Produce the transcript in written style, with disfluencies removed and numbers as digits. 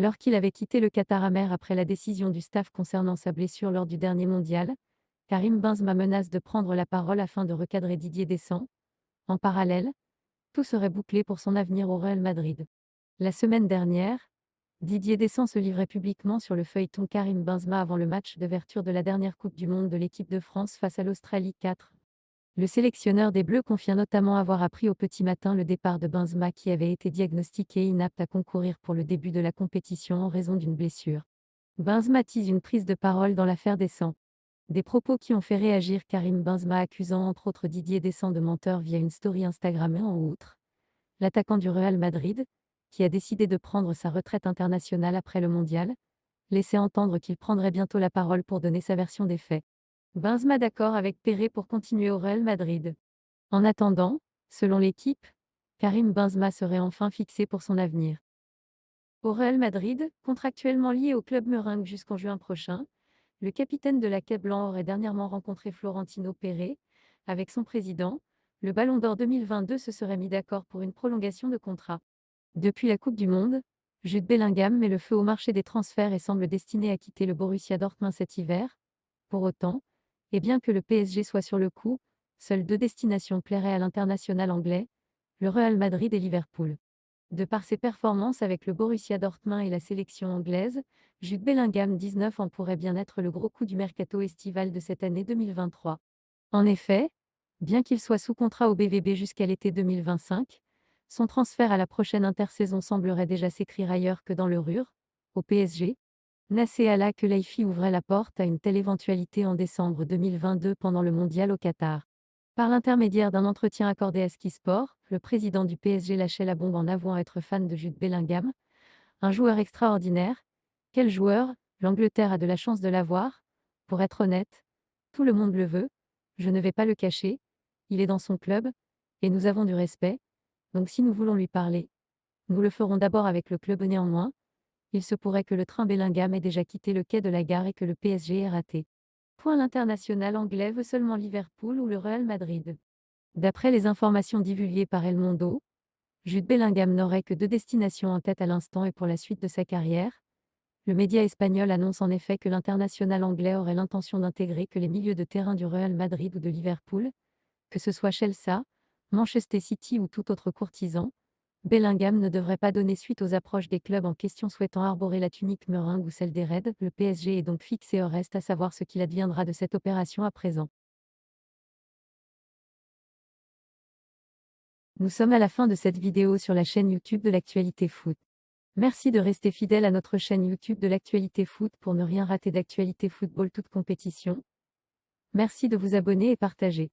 Alors qu'il avait quitté le Qatar amer après la décision du staff concernant sa blessure lors du dernier mondial, Karim Benzema menace de prendre la parole afin de recadrer Didier Deschamps. En parallèle, tout serait bouclé pour son avenir au Real Madrid. La semaine dernière, Didier Deschamps se livrait publiquement sur le feuilleton Karim Benzema avant le match d'ouverture de la dernière Coupe du Monde de l'équipe de France face à l'Australie 4. Le sélectionneur des Bleus confia notamment avoir appris au petit matin le départ de Benzema qui avait été diagnostiqué inapte à concourir pour le début de la compétition en raison d'une blessure. Benzema tease une prise de parole dans l'affaire Deschamps. Des propos qui ont fait réagir Karim Benzema accusant entre autres Didier Deschamps de menteur via une story Instagram et en outre. L'attaquant du Real Madrid, qui a décidé de prendre sa retraite internationale après le mondial, laissait entendre qu'il prendrait bientôt la parole pour donner sa version des faits. Benzema d'accord avec Péré pour continuer au Real Madrid. En attendant, selon l'équipe, Karim Benzema serait enfin fixé pour son avenir. Au Real Madrid, contractuellement lié au club merengue jusqu'en juin prochain, le capitaine de la Queue Blanc aurait dernièrement rencontré Florentino Pérez. Avec son président, le Ballon d'Or 2022 se serait mis d'accord pour une prolongation de contrat. Depuis la Coupe du Monde, Jude Bellingham met le feu au marché des transferts et semble destiné à quitter le Borussia Dortmund cet hiver. Pour autant, et bien que le PSG soit sur le coup, seules deux destinations plairaient à l'international anglais, le Real Madrid et Liverpool. De par ses performances avec le Borussia Dortmund et la sélection anglaise, Jude Bellingham 19 ans pourrait bien être le gros coup du mercato estival de cette année 2023. En effet, bien qu'il soit sous contrat au BVB jusqu'à l'été 2025, son transfert à la prochaine intersaison semblerait déjà s'écrire ailleurs que dans le RUR, au PSG. Nasser Al-Khelaifi ouvrait la porte à une telle éventualité en décembre 2022 pendant le mondial au Qatar. Par l'intermédiaire d'un entretien accordé à Ski Sport, le président du PSG lâchait la bombe en avouant être fan de Jude Bellingham. Un joueur extraordinaire. Quel joueur, l'Angleterre a de la chance de l'avoir. Pour être honnête, tout le monde le veut, je ne vais pas le cacher, il est dans son club, et nous avons du respect, donc si nous voulons lui parler, nous le ferons d'abord avec le club néanmoins. Il se pourrait que le train Bellingham ait déjà quitté le quai de la gare et que le PSG ait raté. L'international anglais veut seulement Liverpool ou le Real Madrid. D'après les informations divulguées par El Mundo, Jude Bellingham n'aurait que deux destinations en tête à l'instant et pour la suite de sa carrière. Le média espagnol annonce en effet que l'international anglais aurait l'intention d'intégrer que les milieux de terrain du Real Madrid ou de Liverpool, que ce soit Chelsea, Manchester City ou tout autre courtisan. Bellingham ne devrait pas donner suite aux approches des clubs en question souhaitant arborer la tunique meringue ou celle des Reds. Le PSG est donc fixé, reste à savoir ce qu'il adviendra de cette opération à présent. Nous sommes à la fin de cette vidéo sur la chaîne YouTube de l'actualité foot. Merci de rester fidèle à notre chaîne YouTube de l'actualité foot pour ne rien rater d'actualité football toute compétition. Merci de vous abonner et partager.